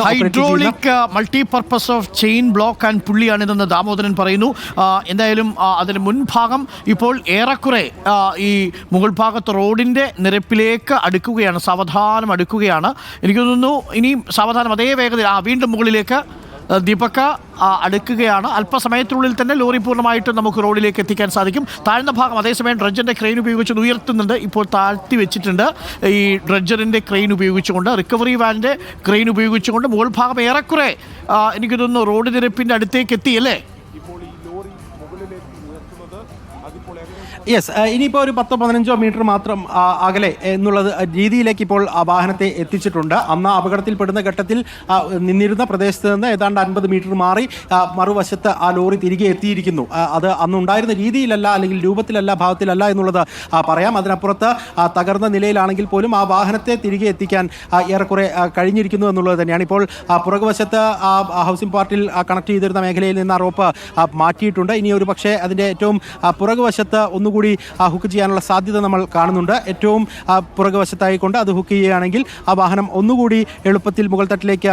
Hydraulic multipurpose of chain block and പുള്ളിയാണിതെന്ന് ദാമോദരൻ പറയുന്നു. എന്തായാലും അതിന് മുൻഭാഗം ഇപ്പോൾ ഏറെക്കുറെ ഈ മുകൾ ഭാഗത്ത് റോഡിൻ്റെ നിരപ്പിലേക്ക് അടുക്കുകയാണ്, സാവധാനം അടുക്കുകയാണ്. എനിക്ക് തോന്നുന്നു ഇനിയും സാവധാനം അതേ വേഗതയിൽ വീണ്ടും മുകളിലേക്ക് ദീപക അടുക്കുകയാണ്. അല്പസമയത്തിനുള്ളിൽ തന്നെ ലോറി പൂർണ്ണമായിട്ട് നമുക്ക് റോഡിലേക്ക് എത്തിക്കാൻ സാധിക്കും. താഴ്ന്ന ഭാഗം അതേസമയം ഡ്രഡ്ജറിൻ്റെ ക്രെയിൻ ഉപയോഗിച്ച് ഉയർത്തുന്നുണ്ട്. ഇപ്പോൾ താഴ്ത്തി വെച്ചിട്ടുണ്ട് ഈ ഡ്രഡ്ജറിൻ്റെ ക്രെയിൻ ഉപയോഗിച്ചുകൊണ്ട്, റിക്കവറി വാനിൻ്റെ ക്രെയിൻ ഉപയോഗിച്ചുകൊണ്ട്. മുകൾ ഭാഗം ഏറെക്കുറെ എനിക്ക് തോന്നുന്നു റോഡ് നിരപ്പിൻ്റെ അടുത്തേക്ക് എത്തിയല്ലേ? യെസ്, ഇനിയിപ്പോൾ ഒരു 10-15 മീറ്റർ മാത്രം അകലെ എന്നുള്ളത് രീതിയിലേക്ക് ഇപ്പോൾ ആ വാഹനത്തെ എത്തിച്ചിട്ടുണ്ട്. അന്ന് അപകടത്തിൽപ്പെടുന്ന ഘട്ടത്തിൽ നിന്നിരുന്ന പ്രദേശത്ത് നിന്ന് ഏതാണ്ട് 50 മീറ്റർ മാറി മറുവശത്ത് ആ ലോറി തിരികെ എത്തിയിരിക്കുന്നു. അത് അന്നുണ്ടായിരുന്ന രീതിയിലല്ല, അല്ലെങ്കിൽ രൂപത്തിലല്ല, ഭാവത്തിലല്ല എന്നുള്ളത് പറയാം. അതിനപ്പുറത്ത് തകർന്ന നിലയിലാണെങ്കിൽ പോലും ആ വാഹനത്തെ തിരികെ എത്തിക്കാൻ ഏറെക്കുറെ കഴിഞ്ഞിരിക്കുന്നു എന്നുള്ളത് തന്നെയാണ്. ഇപ്പോൾ പുറകുവശത്ത് ഹൗസിംഗ് പാർട്ടിൽ കണക്ട് ചെയ്തിരുന്ന മേഖലയിൽ നിന്ന് ആ റോപ്പ് മാറ്റിയിട്ടുണ്ട്. ഇനി ഒരു പക്ഷേ അതിൻ്റെ ഏറ്റവും പുറകുവശത്ത് ഒന്നുകൂടി ഹുക്ക് ചെയ്യാനുള്ള സാധ്യത നമ്മൾ കാണുന്നുണ്ട്. ഏറ്റവും പുറകുവശത്തായിക്കൊണ്ട് അത് ഹുക്ക് ചെയ്യുകയാണെങ്കിൽ ആ വാഹനം ഒന്നുകൂടി എളുപ്പത്തിൽ മുകൾ തട്ടിലേക്ക്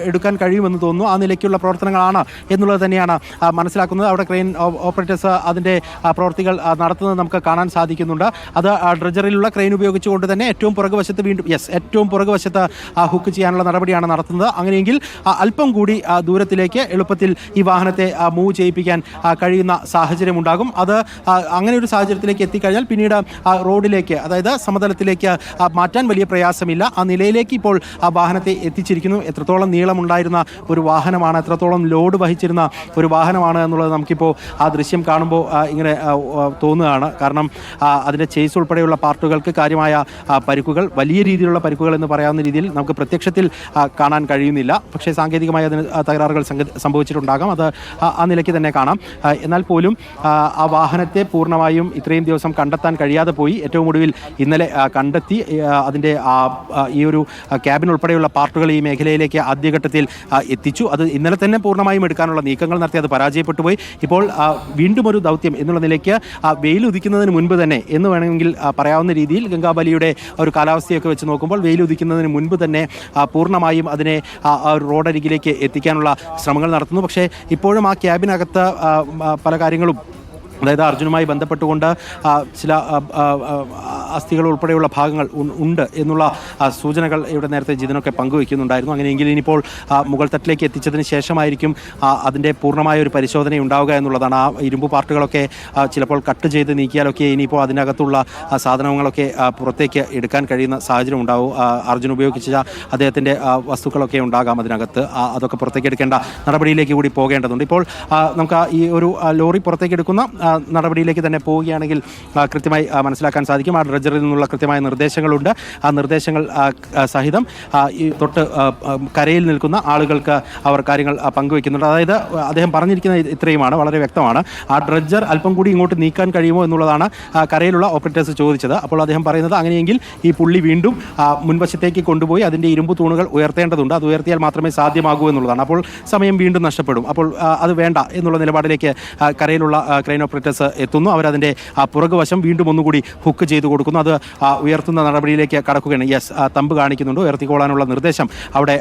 എടുക്കാൻ കഴിയുമെന്ന് തോന്നുന്നു. ആ നിലയ്ക്കുള്ള പ്രവർത്തനങ്ങളാണ് എന്നുള്ളത് തന്നെയാണ് മനസ്സിലാക്കുന്നത്. അവിടെ ക്രെയിൻ ഓപ്പറേറ്റേഴ്സ് അതിൻ്റെ പ്രവർത്തികൾ നടത്തുന്നത് നമുക്ക് കാണാൻ സാധിക്കുന്നുണ്ട്. അത് ഡ്രഡ്ജറിലുള്ള ക്രെയിൻ ഉപയോഗിച്ചുകൊണ്ട് തന്നെ ഏറ്റവും പുറകുവശത്ത് ഏറ്റവും പുറകുവശത്ത് ഹുക്ക് ചെയ്യാനുള്ള നടപടിയാണ് നടത്തുന്നത്. അങ്ങനെയെങ്കിൽ അല്പം കൂടി ദൂരത്തിലേക്ക് എളുപ്പത്തിൽ ഈ വാഹനത്തെ മൂവ് ചെയ്യിപ്പിക്കാൻ കഴിയുന്ന സാഹചര്യം ഉണ്ടാകും. അത് അങ്ങനെ ഒരു സാഹചര്യത്തിലേക്ക് എത്തിക്കഴിഞ്ഞാൽ പിന്നീട് റോഡിലേക്ക്, അതായത് സമതലത്തിലേക്ക് മാറ്റാൻ വലിയ പ്രയാസമില്ല. ആ നിലയിലേക്ക് ഇപ്പോൾ ആ വാഹനത്തെ എത്തിച്ചിരിക്കുന്നു. എത്രത്തോളം നീളമുണ്ടായിരുന്ന ഒരു വാഹനമാണ്, എത്രത്തോളം ലോഡ് വഹിച്ചിരുന്ന ഒരു വാഹനമാണ് എന്നുള്ളത് നമുക്കിപ്പോൾ ആ ദൃശ്യം കാണുമ്പോൾ ഇങ്ങനെ തോന്നുകയാണ്. കാരണം അതിൻ്റെ ചേസ് ഉൾപ്പെടെയുള്ള പാർട്ടുകൾക്ക് കാര്യമായ പരിക്കുകൾ, വലിയ രീതിയിലുള്ള പരിക്കുകൾ എന്ന് പറയാവുന്ന രീതിയിൽ നമുക്ക് പ്രത്യക്ഷത്തിൽ കാണാൻ കഴിയുന്നില്ല. പക്ഷേ സാങ്കേതികമായി അതിന് തകരാറുകൾ സംഭവിച്ചിട്ടുണ്ടാകാം. അത് ആ നിലയ്ക്ക് തന്നെ കാണാം. എന്നാൽ പോലും ആ വാഹനത്തെ പൂർണ്ണമായും ഇത്രയും ദിവസം കണ്ടെത്താൻ കഴിയാതെ പോയി. ഏറ്റവും ഒടുവിൽ ഇന്നലെ കണ്ടെത്തി. അതിൻ്റെ ഈ ഒരു ക്യാബിൻ ഉൾപ്പെടെയുള്ള പാർട്ടുകൾ ഈ മേഖലയിലേക്ക് ആദ്യഘട്ടത്തിൽ എത്തിച്ചു. അത് ഇന്നലെ തന്നെ പൂർണ്ണമായും എടുക്കാനുള്ള നീക്കങ്ങൾ നടത്തി. അത് പരാജയപ്പെട്ടു പോയി. ഇപ്പോൾ വീണ്ടും ഒരു ദൗത്യം എന്നുള്ള നിലയ്ക്ക് വെയിൽ ഉദിക്കുന്നതിന് മുൻപ് തന്നെ എന്ന് വേണമെങ്കിൽ പറയാവുന്ന രീതിയിൽ ഗംഗാബലിയുടെ ഒരു കാലാവസ്ഥയൊക്കെ വെച്ച് നോക്കുമ്പോൾ വെയിൽ ഉദിക്കുന്നതിന് മുൻപ് തന്നെ പൂർണ്ണമായും അതിനെ റോഡരികിലേക്ക് എത്തിക്കാനുള്ള ശ്രമങ്ങൾ നടത്തുന്നു. പക്ഷേ ഇപ്പോഴും ആ ക്യാബിനകത്ത് പല കാര്യങ്ങളും, അതായത് അർജുനുമായി ബന്ധപ്പെട്ടുകൊണ്ട് ചില അസ്ഥികൾ ഉൾപ്പെടെയുള്ള ഭാഗങ്ങൾ ഉണ്ട് എന്നുള്ള സൂചനകൾ ഇവിടെ നേരത്തെ ജിതിനൊക്കെ പങ്കുവയ്ക്കുന്നുണ്ടായിരുന്നു. അങ്ങനെയെങ്കിൽ ഇനിയിപ്പോൾ മുകൾ തട്ടിലേക്ക് എത്തിച്ചതിന് ശേഷമായിരിക്കും അതിൻ്റെ പൂർണ്ണമായ ഒരു പരിശോധന ഉണ്ടാവുക എന്നുള്ളതാണ്. ആ ഇരുമ്പ് പാർട്ടുകളൊക്കെ ചിലപ്പോൾ കട്ട് ചെയ്ത് നീക്കിയാലൊക്കെ ഇനിയിപ്പോൾ അതിനകത്തുള്ള സാധനങ്ങളൊക്കെ പുറത്തേക്ക് എടുക്കാൻ കഴിയുന്ന സാഹചര്യം ഉണ്ടാവും. അർജുൻ ഉപയോഗിച്ച അദ്ദേഹത്തിൻ്റെ വസ്തുക്കളൊക്കെ ഉണ്ടാകാം അതിനകത്ത്. അതൊക്കെ പുറത്തേക്ക് എടുക്കേണ്ട നടപടിയിലേക്ക് കൂടി പോകേണ്ടതുണ്ട്. ഇപ്പോൾ നമുക്ക് ഈ ഒരു ലോറി പുറത്തേക്ക് എടുക്കുന്ന നടപടിയിലേക്ക് തന്നെ പോവുകയാണെങ്കിൽ കൃത്യമായി മനസ്സിലാക്കാൻ സാധിക്കും. ആ ഡ്രഡ്ജറിൽ നിന്നുള്ള കൃത്യമായ നിർദ്ദേശങ്ങളുണ്ട്. ആ നിർദ്ദേശങ്ങൾ സഹിതം ഈ തൊട്ട് കരയിൽ നിൽക്കുന്ന ആളുകൾക്ക് അവർ കാര്യങ്ങൾ പങ്കുവയ്ക്കുന്നുണ്ട്. അതായത് അദ്ദേഹം പറഞ്ഞിരിക്കുന്നത് ഇത്രയുമാണ്, വളരെ വ്യക്തമാണ്. ആ ഡ്രഡ്ജർ അല്പം കൂടി ഇങ്ങോട്ട് നീക്കാൻ കഴിയുമോ എന്നുള്ളതാണ് കരയിലുള്ള ഓപ്പറേറ്റേഴ്സ് ചോദിച്ചത്. അപ്പോൾ അദ്ദേഹം പറയുന്നത് അങ്ങനെയെങ്കിൽ ഈ പുള്ളി വീണ്ടും മുൻവശത്തേക്ക് കൊണ്ടുപോയി അതിൻ്റെ ഇരുമ്പ് തൂണുകൾ ഉയർത്തേണ്ടതുണ്ട്. അത് ഉയർത്തിയാൽ മാത്രമേ സാധ്യമാകൂ എന്നുള്ളതാണ്. അപ്പോൾ സമയം വീണ്ടും നഷ്ടപ്പെടും. അപ്പോൾ അത് വേണ്ട എന്നുള്ള നിലപാടിലേക്ക് കരയിലുള്ള ക്രെയിൻ ഓപ്പറേറ്റേഴ്സ് എത്തുന്നു. അവരതിൻ്റെ പുറകുവശം വീണ്ടും ഒന്നുകൂടി ഹുക്ക് ചെയ്ത് കൊടുക്കുന്നു. അത് ഉയർത്തുന്ന നടപടിയിലേക്ക് കടക്കുകയാണ്. തമ്പ് കാണിക്കുന്നുണ്ട്. ഉയർത്തിക്കോളാനുള്ള നിർദ്ദേശം അവിടെ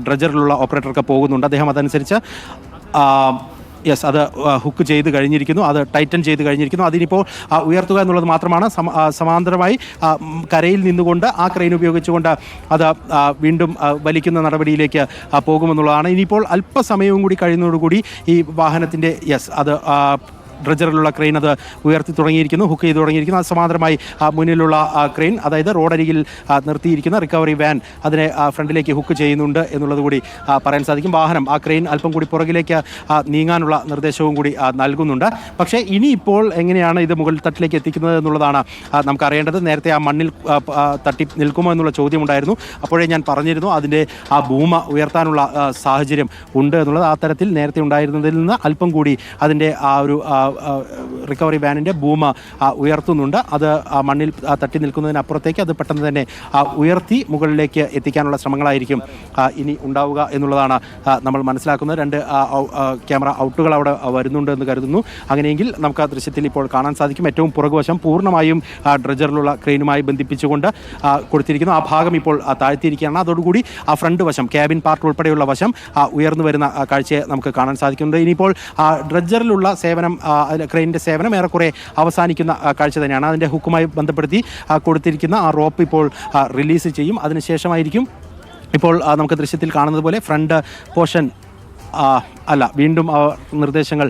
ഡ്രഡ്ജറിലുള്ള ഓപ്പറേറ്റർക്ക് പോകുന്നുണ്ട്. അദ്ദേഹം അതനുസരിച്ച് അത് ഹുക്ക് ചെയ്ത് കഴിഞ്ഞിരിക്കുന്നു. അത് ടൈറ്റൻ ചെയ്ത് കഴിഞ്ഞിരിക്കുന്നു. അതിനിപ്പോൾ ഉയർത്തുക എന്നുള്ളത് മാത്രമാണ്. സമാന്തരമായി കരയിൽ നിന്നുകൊണ്ട് ആ ക്രെയിൻ ഉപയോഗിച്ചുകൊണ്ട് അത് വീണ്ടും വലിക്കുന്ന നടപടിയിലേക്ക് പോകുമെന്നുള്ളതാണ്. ഇനിയിപ്പോൾ അല്പസമയവും കൂടി കഴിയുന്നതോടുകൂടി ഈ വാഹനത്തിൻ്റെ അത് ഡ്രഡ്ജറിലുള്ള ക്രെയിൻ അത് ഉയർത്തി തുടങ്ങിയിരിക്കുന്നു, ഹുക്ക് ചെയ്ത് തുടങ്ങിയിരിക്കുന്നു. അത് സമാന്തരമായി മുന്നിലുള്ള ക്രെയിൻ, അതായത് റോഡരികിൽ നിർത്തിയിരിക്കുന്ന റിക്കവറി വാൻ അതിനെ ഫ്രണ്ടിലേക്ക് ഹുക്ക് ചെയ്യുന്നുണ്ട് എന്നുള്ളത് കൂടി പറയാൻ സാധിക്കും. വാഹനം ആ ക്രെയിൻ അല്പം കൂടി പുറകിലേക്ക് നീങ്ങാനുള്ള നിർദ്ദേശവും കൂടി നൽകുന്നുണ്ട്. പക്ഷേ ഇനിയിപ്പോൾ എങ്ങനെയാണ് ഇത് മുകൾ തട്ടിലേക്ക് എത്തിക്കുന്നത് എന്നുള്ളതാണ് നമുക്ക് അറിയേണ്ടത്. നേരത്തെ ആ മണ്ണിൽ തട്ടി നിൽക്കുമോ എന്നുള്ള ചോദ്യമുണ്ടായിരുന്നു. അപ്പോഴേ ഞാൻ പറഞ്ഞിരുന്നു അതിൻ്റെ ആ ഭൂമ ഉയർത്താനുള്ള സാഹചര്യം ഉണ്ട് എന്നുള്ളത്. ആ തരത്തിൽ നേരത്തെ ഉണ്ടായിരുന്നതിൽ നിന്ന് അല്പം കൂടി അതിൻ്റെ ആ ഒരു റിക്കവറി വാനിൻ്റെ ബൂം ഉയർത്തുന്നുണ്ട്. അത് മണ്ണിൽ തട്ടി നിൽക്കുന്നതിനപ്പുറത്തേക്ക് അത് പെട്ടെന്ന് തന്നെ ഉയർത്തി മുകളിലേക്ക് എത്തിക്കാനുള്ള ശ്രമങ്ങളായിരിക്കും ഇനി ഉണ്ടാവുക എന്നുള്ളതാണ് നമ്മൾ മനസ്സിലാക്കുന്നത്. 2 ക്യാമറ ഔട്ടുകൾ അവിടെ വരുന്നുണ്ട് എന്ന് കരുതുന്നു. അങ്ങനെയെങ്കിൽ നമുക്ക് ആ ദൃശ്യത്തിൽ ഇപ്പോൾ കാണാൻ സാധിക്കും. ഏറ്റവും പുറകുവശം പൂർണ്ണമായും ഡ്രഡ്ജറിലുള്ള ക്രെയിനുമായി ബന്ധിപ്പിച്ചുകൊണ്ട് കൊടുത്തിരിക്കുന്നു. ആ ഭാഗം ഇപ്പോൾ താഴ്ത്തിയിരിക്കുകയാണ്. അതോടുകൂടി ആ ഫ്രണ്ട് വശം, ക്യാബിൻ പാർട്ട് ഉൾപ്പെടെയുള്ള വശം ഉയർന്നു വരുന്ന കാഴ്ചയെ നമുക്ക് കാണാൻ സാധിക്കുന്നുണ്ട്. ഇനിയിപ്പോൾ ഡ്രഡ്ജറിലുള്ള സേവനം, ക്രെയിനിൻ്റെ സേവനം ഏറെക്കുറെ അവസാനിക്കുന്ന കാഴ്ച തന്നെയാണ്. അതിൻ്റെ ഹുക്കുമായി ബന്ധപ്പെടുത്തി കൊടുത്തിരിക്കുന്ന ആ റോപ്പ് ഇപ്പോൾ റിലീസ് ചെയ്യും. അതിനുശേഷമായിരിക്കും ഇപ്പോൾ നമുക്ക് ദൃശ്യത്തിൽ കാണുന്നത് പോലെ ഫ്രണ്ട് പോർഷൻ വീണ്ടും നിർദ്ദേശങ്ങൾ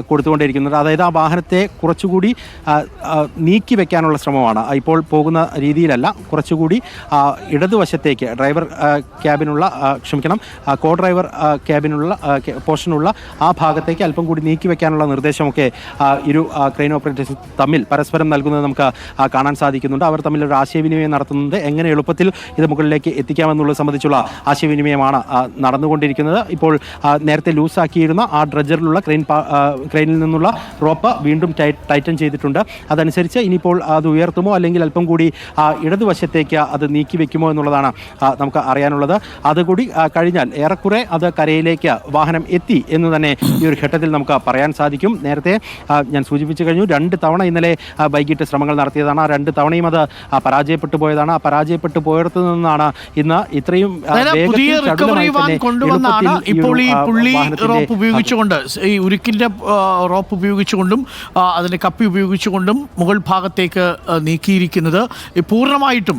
കൊടുത്തുകൊണ്ടേയിരിക്കുന്നത്. അതായത് ആ വാഹനത്തെ കുറച്ചുകൂടി നീക്കി വെക്കാനുള്ള ശ്രമമാണ്. ഇപ്പോൾ പോകുന്ന രീതിയിലല്ല, കുറച്ചുകൂടി ഇടതുവശത്തേക്ക് ഡ്രൈവർ ക്യാബിനുള്ള കോ ഡ്രൈവർ ക്യാബിനുള്ള പോർഷനുള്ള ആ ഭാഗത്തേക്ക് അല്പം കൂടി നീക്കി വെക്കാനുള്ള നിർദ്ദേശമൊക്കെ ഇരു ക്രെയിൻ ഓപ്പറേറ്റേഴ്സ് തമ്മിൽ പരസ്പരം നൽകുന്നത് നമുക്ക് കാണാൻ സാധിക്കുന്നുണ്ട്. അവർ തമ്മിൽ ഒരു ആശയവിനിമയം നടത്തുന്നുണ്ട്. എങ്ങനെ എളുപ്പത്തിൽ ഇത് മുകളിലേക്ക് എത്തിക്കാമെന്നുള്ളത് സംബന്ധിച്ചുള്ള ആശയവിനിമയമാണ് നടന്നുകൊണ്ടിരിക്കുന്നത്. ഇപ്പോൾ നേരത്തെ ലൂസാക്കിയിരുന്ന ആ ഡ്രഡ്ജറിലുള്ള ക്രെയിനിൽ നിന്നുള്ള റോപ്പ് വീണ്ടും ടൈറ്റൻ ചെയ്തിട്ടുണ്ട്. അതനുസരിച്ച് ഇനിയിപ്പോൾ അത് ഉയർത്തുമോ അല്ലെങ്കിൽ അല്പം കൂടി ഇടതുവശത്തേക്ക് അത് നീക്കി വെക്കുമോ എന്നുള്ളതാണ് നമുക്ക് അറിയാനുള്ളത്. അതുകൂടി കഴിഞ്ഞാൽ ഏറെക്കുറെ അത് കരയിലേക്ക് വാഹനം എത്തി എന്ന് തന്നെ ഈ ഒരു ഘട്ടത്തിൽ നമുക്ക് പറയാൻ സാധിക്കും. നേരത്തെ ഞാൻ സൂചിപ്പിച്ചു കഴിഞ്ഞു, 2 തവണ ഇന്നലെ വൈകിട്ട് ശ്രമങ്ങൾ നടത്തിയതാണ്. ആ 2 തവണയും അത് പരാജയപ്പെട്ടു പോയതാണ്. ആ പരാജയപ്പെട്ടു പോയിടത്തു നിന്നാണ് ഇന്ന് ഇത്രയും പുള്ളി റോപ്പ് ഉപയോഗിച്ചുകൊണ്ട്, ഈ ഉരുക്കിൻ്റെ റോപ്പ് ഉപയോഗിച്ചുകൊണ്ടും അതിൻ്റെ കപ്പി ഉപയോഗിച്ചുകൊണ്ടും മുകൾ ഭാഗത്തേക്ക് നീക്കിയിരിക്കുന്നത് പൂർണ്ണമായിട്ടും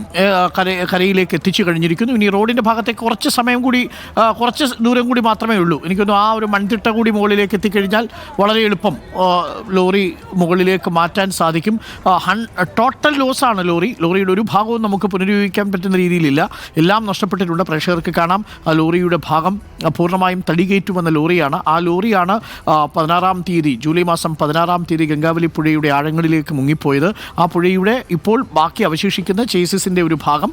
കരയിലേക്ക് എത്തിച്ചു കഴിഞ്ഞിരിക്കുന്നു. ഇനി റോഡിൻ്റെ ഭാഗത്തേക്ക് കുറച്ച് ദൂരം കൂടി മാത്രമേ ഉള്ളൂ. എനിക്കൊന്ന് ആ ഒരു മൺതിട്ട കൂടി മുകളിലേക്ക് എത്തിക്കഴിഞ്ഞാൽ വളരെ എളുപ്പം ലോറി മുകളിലേക്ക് മാറ്റാൻ സാധിക്കും. ടോട്ടൽ ലോസാണ് ലോറിയുടെ ഒരു ഭാഗവും നമുക്ക് പുനരുപയോഗിക്കാൻ പറ്റുന്ന രീതിയിലില്ല. എല്ലാം നഷ്ടപ്പെട്ടിട്ടുണ്ട്. പ്രേക്ഷകർക്ക് കാണാം, ആ ലോറിയുടെ ഭാഗം പൂർണ്ണമായും തടികേറ്റുമെന്ന ലോറിയാണ്. ആ ലോറിയാണ് 16-ാം തീയതി, ജൂലൈ മാസം 16-ാം തീയതി ഗംഗാവലി പുഴയുടെ ആഴങ്ങളിലേക്ക് മുങ്ങിപ്പോയത്. ആ പുഴയുടെ ഇപ്പോൾ ബാക്കി അവശേഷിക്കുന്ന ചേസിസിൻ്റെ ഒരു ഭാഗം,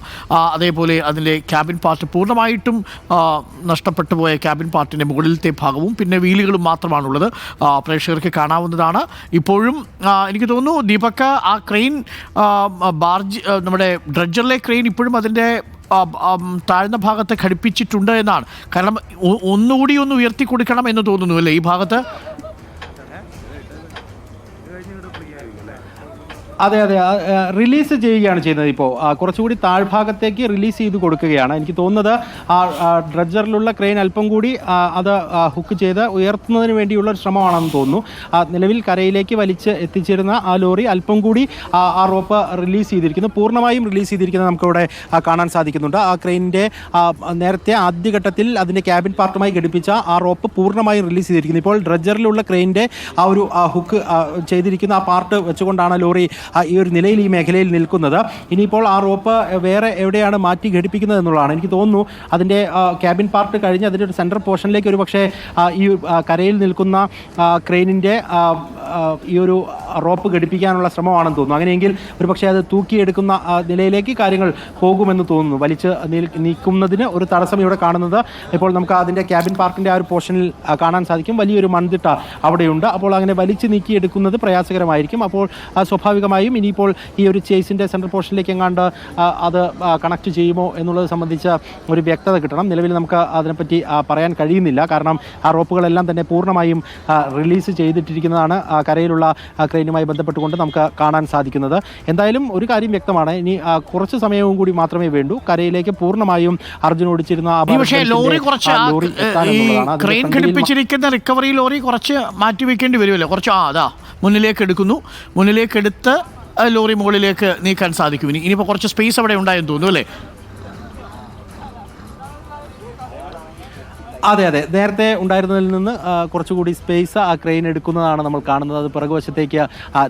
അതേപോലെ അതിൻ്റെ ക്യാബിൻ പാർട്ട് പൂർണ്ണമായിട്ടും നഷ്ടപ്പെട്ടു പോയ ക്യാബിൻ പാർട്ടിൻ്റെ മുകളിലത്തെ ഭാഗവും പിന്നെ വീലുകളും മാത്രമാണുള്ളത്. പ്രേക്ഷകർക്ക് കാണാവുന്നതാണ്. ഇപ്പോഴും എനിക്ക് തോന്നുന്നു ദീപക്, ആ ക്രെയിൻ നമ്മുടെ ഡ്രഡ്ജറിലെ ക്രെയിൻ ഇപ്പോഴും അതിൻ്റെ താഴ്ന്ന ഭാഗത്ത് ഘടിപ്പിച്ചിട്ടുണ്ട് എന്നാണ്. കാരണം ഒന്നുകൂടി ഒന്ന് ഉയർത്തി കൊടുക്കണം എന്ന് തോന്നുന്നു അല്ലേ ഈ ഭാഗത്ത്? അതെ, റിലീസ് ചെയ്യുകയാണ് ചെയ്യുന്നത്. ഇപ്പോൾ കുറച്ചുകൂടി താഴ്ഭാഗത്തേക്ക് റിലീസ് ചെയ്ത് കൊടുക്കുകയാണ്. എനിക്ക് തോന്നുന്നത് ആ ഡ്രഡ്ജറിലുള്ള ക്രെയിൻ അല്പം കൂടി അത് ഹുക്ക് ചെയ്ത് ഉയർത്തുന്നതിന് വേണ്ടിയുള്ള ഒരു ശ്രമമാണെന്ന് തോന്നുന്നു. നിലവിൽ കരയിലേക്ക് വലിച്ച് എത്തിച്ചിരുന്ന ആ ലോറി അല്പം കൂടി ആ റോപ്പ് റിലീസ് ചെയ്തിരിക്കുന്നു. പൂർണ്ണമായും റിലീസ് ചെയ്തിരിക്കുന്നത് നമുക്കിവിടെ കാണാൻ സാധിക്കുന്നുണ്ട്. ആ ക്രെയിനിൻ്റെ നേരത്തെ ആദ്യഘട്ടത്തിൽ അതിൻ്റെ ക്യാബിൻ പാർട്ടുമായി ഘടിപ്പിച്ച ആ റോപ്പ് പൂർണ്ണമായും റിലീസ് ചെയ്തിരിക്കുന്നു. ഇപ്പോൾ ഡ്രഡ്ജറിലുള്ള ക്രെയിനിൻ്റെ ആ ഒരു ഹുക്ക് ചെയ്തിരിക്കുന്ന ആ പാർട്ട് വെച്ചുകൊണ്ടാണ് ലോറി ഈ ഒരു നിലയിൽ ഈ മേഖലയിൽ നിൽക്കുന്നത്. ഇനിയിപ്പോൾ ആ റോപ്പ് വേറെ എവിടെയാണ് മാറ്റി ഘടിപ്പിക്കുന്നത് എന്നുള്ളതാണ്. എനിക്ക് തോന്നുന്നു അതിൻ്റെ ക്യാബിൻ പാർട്ട് കഴിഞ്ഞ് അതിൻ്റെ ഒരു സെൻട്രൽ പോർഷനിലേക്ക് ഒരു പക്ഷേ ഈ കരയിൽ നിൽക്കുന്ന ക്രെയിനിൻ്റെ ഈ ഒരു റോപ്പ് ഘടിപ്പിക്കാനുള്ള ശ്രമമാണെന്ന് തോന്നുന്നു. അങ്ങനെയെങ്കിൽ ഒരു പക്ഷേ അത് തൂക്കിയെടുക്കുന്ന നിലയിലേക്ക് കാര്യങ്ങൾ പോകുമെന്ന് തോന്നുന്നു. വലിച്ച് നീക്കുന്നതിന് ഒരു തടസ്സം ഇവിടെ കാണുന്നത് ഇപ്പോൾ നമുക്ക് അതിൻ്റെ ക്യാബിൻ പാർട്ടിൻ്റെ ആ ഒരു പോർഷനിൽ കാണാൻ സാധിക്കും. വലിയൊരു മൺതിട്ട അവിടെയുണ്ട്. അപ്പോൾ അങ്ങനെ വലിച്ച് നീക്കിയെടുക്കുന്നത് പ്രയാസകരമായിരിക്കും. അപ്പോൾ സ്വാഭാവികമായും ഇനിയിപ്പോൾ ഈ ഒരു ചേസിൻ്റെ സെൻട്രൽ പോർഷനിലേക്ക് എങ്ങാണ്ട് അത് കണക്ട് ചെയ്യുമോ എന്നുള്ളത് സംബന്ധിച്ച ഒരു വ്യക്തത കിട്ടണം. നിലവിൽ നമുക്ക് അതിനെപ്പറ്റി പറയാൻ കഴിയുന്നില്ല. കാരണം ആ റോപ്പുകളെല്ലാം തന്നെ പൂർണ്ണമായും റിലീസ് ചെയ്തിട്ടിരിക്കുന്നതാണ് കരയിലുള്ള ക്രെയിനുമായി ബന്ധപ്പെട്ടുകൊണ്ട് നമുക്ക് കാണാൻ സാധിക്കുന്നത്. എന്തായാലും ഒരു കാര്യം വ്യക്തമാണ്, ഇനി കുറച്ച് സമയവും കൂടി മാത്രമേ വേണ്ടൂ കരയിലേക്ക് പൂർണ്ണമായും അർജുൻ ഓടിച്ചിരുന്ന റിക്കവറി ലോറി കുറച്ച് മാറ്റിവെക്കേണ്ടി വരുമല്ലോ. കുറച്ച് മുന്നിലേക്കെടുത്ത് ലോറി മുകളിലേക്ക് നീക്കാൻ സാധിക്കും. ഇനിയിപ്പോൾ കുറച്ച് സ്പേസ് അവിടെ ഉണ്ടായെന്ന് തോന്നുന്നു അല്ലേ? അതെ, നേരത്തെ ഉണ്ടായിരുന്നതിൽ നിന്ന് കുറച്ചുകൂടി സ്പേസ് ആ ക്രെയിൻ എടുക്കുന്നതാണ് നമ്മൾ കാണുന്നത്. അത് പിറകുവശത്തേക്ക്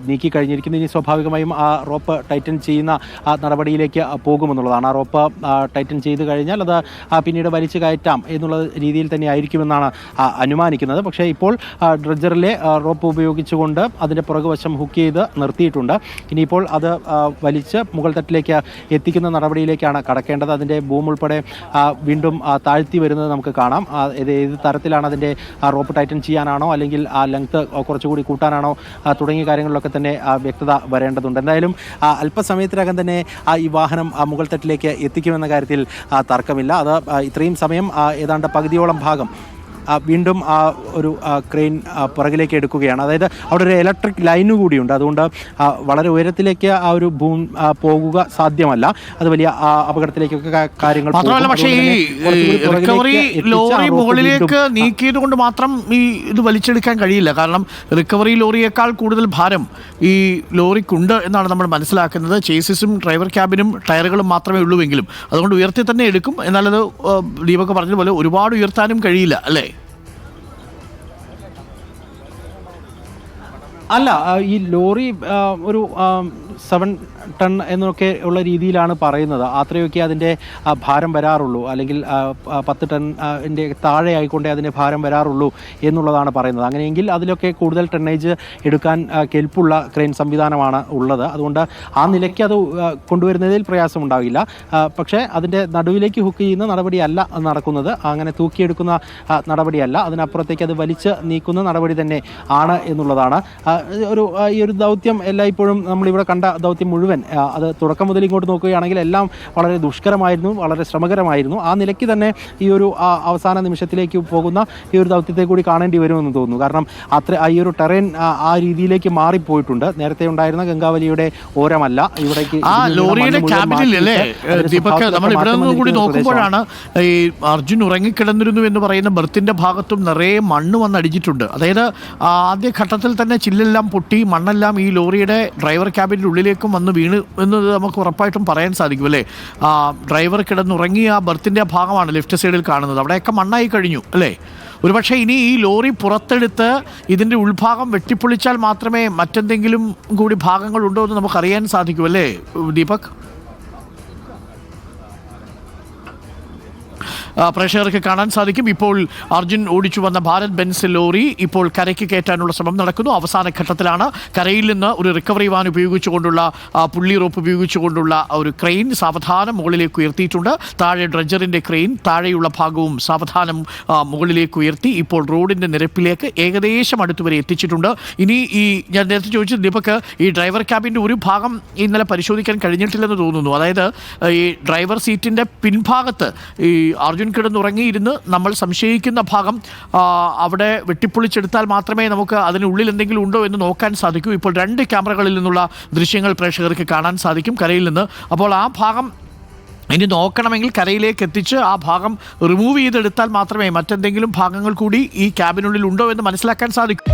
നീക്കി കഴിഞ്ഞിരിക്കുന്നു. ഇനി സ്വാഭാവികമായും ആ റോപ്പ് ടൈറ്റൻ ചെയ്യുന്ന നടപടിയിലേക്ക് പോകുമെന്നുള്ളതാണ്. ആ റോപ്പ് ടൈറ്റൻ ചെയ്ത് കഴിഞ്ഞാൽ അത് പിന്നീട് വലിച്ചു കയറ്റാം എന്നുള്ള രീതിയിൽ തന്നെ ആയിരിക്കുമെന്നാണ് അനുമാനിക്കുന്നത്. പക്ഷേ ഇപ്പോൾ ഡ്രഡ്ജറിലെ റോപ്പ് ഉപയോഗിച്ചുകൊണ്ട് അതിൻ്റെ പുറകുവശം ഹുക്ക് ചെയ്ത് നിർത്തിയിട്ടുണ്ട്. ഇനിയിപ്പോൾ അത് വലിച്ച് മുകൾ തട്ടിലേക്ക് എത്തിക്കുന്ന നടപടിയിലേക്കാണ് കടക്കേണ്ടത്. അതിൻ്റെ ബൂം ഉൾപ്പെടെ വീണ്ടും താഴ്ത്തി വരുന്നത് നമുക്ക് കാണാം. ഇത് ഏത് തരത്തിലാണ് അതിൻ്റെ റോപ്പ് ടൈറ്റൻ ചെയ്യാനാണോ അല്ലെങ്കിൽ ആ ലെങ്ത് കുറച്ചുകൂടി കൂട്ടാനാണോ തുടങ്ങിയ കാര്യങ്ങളിലൊക്കെ തന്നെ വ്യക്തത വരേണ്ടതുണ്ട്. എന്തായാലും അല്പസമയത്തിനകം തന്നെ ഈ വാഹനം മുകൾ തട്ടിലേക്ക് എത്തിക്കുമെന്ന കാര്യത്തിൽ തർക്കമില്ല. അത് ഇത്രയും സമയം ഏതാണ്ട് പകുതിയോളം ഭാഗം വീണ്ടും ഒരു ക്രെയിൻ പുറകിലേക്ക് എടുക്കുകയാണ്. അതായത് അവിടെ ഒരു ഇലക്ട്രിക് ലൈന് കൂടിയുണ്ട്. അതുകൊണ്ട് വളരെ ഉയരത്തിലേക്ക് ആ ഒരു പോകുക സാധ്യമല്ല. അത് വലിയ അപകടത്തിലേക്കൊക്കെ കാര്യങ്ങൾ പക്ഷേ ഈ റിക്കവറി ലോറി മുകളിലേക്ക് നീക്കിയത് കൊണ്ട് മാത്രം ഈ ഇത് വലിച്ചെടുക്കാൻ കഴിയില്ല. കാരണം റിക്കവറി ലോറിയേക്കാൾ കൂടുതൽ ഭാരം ഈ ലോറിക്കുണ്ട് എന്നാണ് നമ്മൾ മനസ്സിലാക്കുന്നത്. ചേസിസും ഡ്രൈവർ ക്യാബിനും ടയറുകളും മാത്രമേ ഉള്ളൂവെങ്കിലും അതുകൊണ്ട് ഉയർത്തി തന്നെ എടുക്കും. എന്നാൽ അത് ദീപക് പറഞ്ഞതുപോലെ ഒരുപാട് ഉയർത്താനും കഴിയില്ല അല്ലേ? അല്ല, ഈ ലോറി ഒരു 7 ടൺ എന്നൊക്കെ ഉള്ള രീതിയിലാണ് പറയുന്നത്. അത്രയൊക്കെ അതിൻ്റെ ഭാരം വരാറുള്ളൂ, അല്ലെങ്കിൽ 10 ടണ്ണിൻ്റെ താഴെ ആയിക്കൊണ്ടേ അതിൻ്റെ ഭാരം വരാറുള്ളൂ എന്നുള്ളതാണ് പറയുന്നത്. അങ്ങനെയെങ്കിൽ അതിലൊക്കെ കൂടുതൽ ടണ്ണേജ് എടുക്കാൻ കെൽപ്പുള്ള ക്രെയിൻ സംവിധാനമാണ് ഉള്ളത്. അതുകൊണ്ട് ആ നിലയ്ക്ക് അത് കൊണ്ടുവരുന്നതിൽ പ്രയാസമുണ്ടാകില്ല. പക്ഷേ അതിൻ്റെ നടുവിലേക്ക് ഹുക്ക് ചെയ്യുന്ന നടപടിയല്ല നടക്കുന്നത്. അങ്ങനെ തൂക്കിയെടുക്കുന്ന നടപടിയല്ല, അതിനപ്പുറത്തേക്ക് അത് വലിച്ച് നീക്കുന്ന നടപടി തന്നെ ആണ് എന്നുള്ളതാണ്. ഈ ഒരു ദൗത്യം എല്ലായ്പ്പോഴും നമ്മളിവിടെ കണ്ട ദൗത്യം മുഴുവൻ അത് തുടക്കം മുതൽ ഇങ്ങോട്ട് നോക്കുകയാണെങ്കിൽ എല്ലാം വളരെ ദുഷ്കരമായിരുന്നു, വളരെ ശ്രമകരമായിരുന്നു. ആ നിലയ്ക്ക് തന്നെ ഈ ഒരു അവസാന നിമിഷത്തിലേക്ക് പോകുന്ന ഈ ഒരു ദൗത്യത്തെ കൂടി കാണേണ്ടി വരുമെന്ന് തോന്നുന്നു. കാരണം ഈ ഒരു ടെറൈൻ ആ രീതിയിലേക്ക് മാറിപ്പോയിട്ടുണ്ട്. നേരത്തെ ഉണ്ടായിരുന്ന ഗംഗാവലിയുടെ ഓരമല്ല ഇവിടേക്ക്. ലോറിയുടെ ക്യാബിനിലല്ലേ ദീപക്, നമ്മൾ ഇവിടെ നിന്ന് കൂടി നോക്കുമ്പോഴാണ് ഈ അർജുൻ ഉറങ്ങിക്കിടന്നിരുന്നു എന്ന് പറയുന്ന ബർത്തിന്റെ ഭാഗത്തും നിറയെ മണ്ണ് വന്നടിച്ചിട്ടുണ്ട്. അതായത് ആദ്യ ഘട്ടത്തിൽ തന്നെ ചില്ലെല്ലാം പൊട്ടി മണ്ണെല്ലാം ഈ ലോറിയുടെ ഡ്രൈവർ ക്യാബിൻ്റെ ഉള്ളിലേക്കും വന്ന് വീണ് എന്നത് നമുക്ക് ഉറപ്പായിട്ടും പറയാൻ സാധിക്കും അല്ലേ? ഡ്രൈവർ കിടന്നുറങ്ങിയ ആ ബർത്തിൻ്റെ ഭാഗമാണ് ലെഫ്റ്റ് സൈഡിൽ കാണുന്നത്. അവിടെയൊക്കെ മണ്ണായി കഴിഞ്ഞു അല്ലേ? ഒരുപക്ഷെ ഇനി ഈ ലോറി പുറത്തെടുത്ത് ഇതിൻ്റെ ഉൾഭാഗം വെട്ടിപ്പൊളിച്ചാൽ മാത്രമേ മറ്റെന്തെങ്കിലും കൂടി ഭാഗങ്ങളുണ്ടോ എന്ന് നമുക്കറിയാൻ സാധിക്കൂ അല്ലേ ദീപക്? പ്രേക്ഷകർക്ക് കാണാൻ സാധിക്കും. ഇപ്പോൾ അർജുൻ ഓടിച്ചു വന്ന ഭാരത് ബെൻസ് ലോറി ഇപ്പോൾ കരയ്ക്ക് കയറ്റാനുള്ള ശ്രമം നടക്കുന്നു. അവസാന ഘട്ടത്തിലാണ്. കരയിൽ നിന്ന് ഒരു റിക്കവറി വാൻ ഉപയോഗിച്ചുകൊണ്ടുള്ള പുള്ളി റോപ്പ് ഉപയോഗിച്ചുകൊണ്ടുള്ള ഒരു ക്രെയിൻ സാവധാനം മുകളിലേക്ക് ഉയർത്തിയിട്ടുണ്ട്. താഴെ ഡ്രഡ്ജറിൻ്റെ ക്രെയിൻ താഴെയുള്ള ഭാഗവും സാവധാനം മുകളിലേക്ക് ഉയർത്തി ഇപ്പോൾ റോഡിൻ്റെ നിരപ്പിലേക്ക് ഏകദേശം അടുത്തുവരെ എത്തിച്ചിട്ടുണ്ട്. ഇനി ഞാൻ നേരത്തെ ചോദിച്ചത് ദീപക്, ഈ ഡ്രൈവർ ക്യാബിൻ്റെ ഒരു ഭാഗം ഇന്നലെ പരിശോധിക്കാൻ കഴിഞ്ഞിട്ടില്ലെന്ന് തോന്നുന്നു. അതായത് ഈ ഡ്രൈവർ സീറ്റിൻ്റെ പിൻഭാഗത്ത് ഈ അർജുൻ കിടന്നുറങ്ങിയിരുന്ന് നമ്മൾ സംശയിക്കുന്ന ഭാഗം അവിടെ വെട്ടിപ്പൊളിച്ചെടുത്താൽ മാത്രമേ നമുക്ക് അതിനുള്ളിൽ എന്തെങ്കിലും ഉണ്ടോ എന്ന് നോക്കാൻ സാധിക്കൂ. ഇപ്പോൾ 2 ക്യാമറകളിൽ നിന്നുള്ള ദൃശ്യങ്ങൾ പ്രേക്ഷകർക്ക് കാണാൻ സാധിക്കും കരയിൽ നിന്ന്. അപ്പോൾ ആ ഭാഗം ഇനി നോക്കണമെങ്കിൽ കരയിലേക്ക് എത്തിച്ച് ആ ഭാഗം റിമൂവ് ചെയ്തെടുത്താൽ മാത്രമേ മറ്റെന്തെങ്കിലും ഭാഗങ്ങൾ കൂടി ഈ ക്യാബിനുള്ളിൽ ഉണ്ടോ എന്ന് മനസ്സിലാക്കാൻ സാധിക്കൂ.